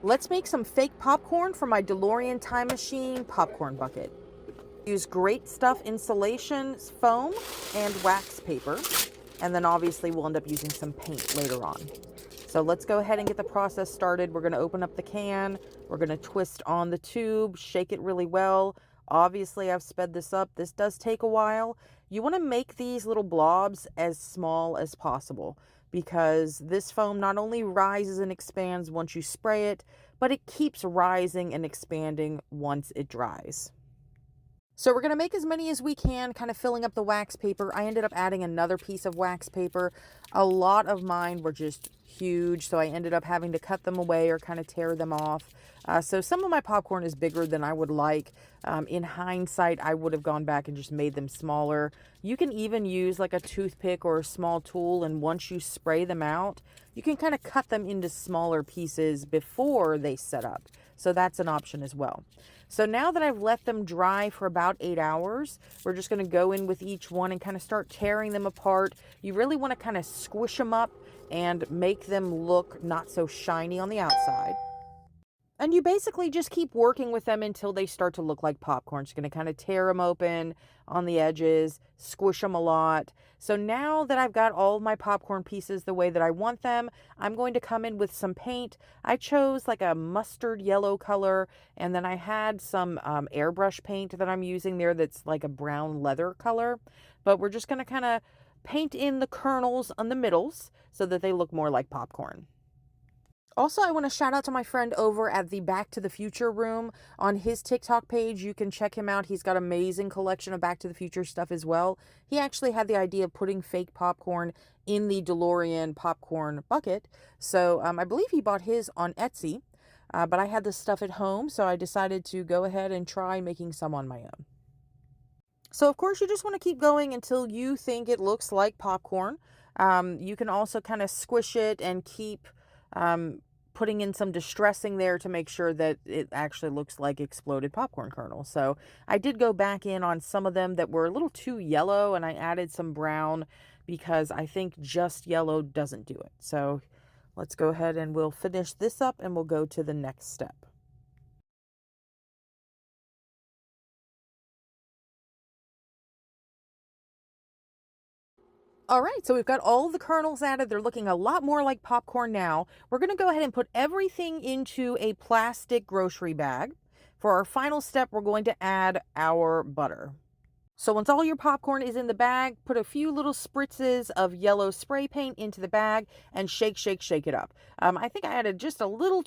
Let's make some fake popcorn for my Delorean time machine popcorn bucket. Use Great Stuff insulation foam and wax paper. And then obviously we'll end up using some paint later on. So let's go ahead and get the process started. We're going to open up the can. We're going to twist on the tube, shake it really well. Obviously, I've sped this up. This does take a while. You want to make these little blobs as small as possible because this foam not only rises and expands once you spray it, but it keeps rising and expanding once it dries. So we're going to make as many as we can, kind of filling up the wax paper. I ended up adding another piece of wax paper. A lot of mine were just huge, so I ended up having to cut them away or kind of tear them off. So some of my popcorn is bigger than I would like. In hindsight, I would have gone back and just made them smaller. You can even use like a toothpick or a small tool, and once you spray them out, you can kind of cut them into smaller pieces before they set up. So that's an option as well. So now that I've let them dry for about 8 hours, we're just going to go in with each one and kind of start tearing them apart. You really want to kind of squish them up and make them look not so shiny on the outside. And you basically just keep working with them until they start to look like popcorn. Just going to kind of tear them open on the edges, squish them a lot. So now that I've got all of my popcorn pieces the way that I want them, I'm going to come in with some paint. I chose like a mustard yellow color, and then I had some airbrush paint that I'm using there that's like a brown leather color. But we're just going to kind of paint in the kernels on the middles so that they look more like popcorn. Also, I want to shout out to my friend over at the Back to the Future room on his TikTok page. You can check him out. He's got an amazing collection of Back to the Future stuff as well. He actually had the idea of putting fake popcorn in the DeLorean popcorn bucket. So I believe he bought his on Etsy, but I had this stuff at home, so I decided to go ahead and try making some on my own. So, of course, you just want to keep going until you think it looks like popcorn. You can also kind of squish it and keep putting in some distressing there to make sure that it actually looks like exploded popcorn kernels. So I did go back in on some of them that were a little too yellow, and I added some brown because I think just yellow doesn't do it. So let's go ahead and we'll finish this up and we'll go to the next step. All right, so we've got all the kernels added. They're looking a lot more like popcorn now. We're going to go ahead and put everything into a plastic grocery bag. For our final step, we're going to add our butter. So once all your popcorn is in the bag, put a few little spritzes of yellow spray paint into the bag and shake, shake, shake it up. I think I added just a little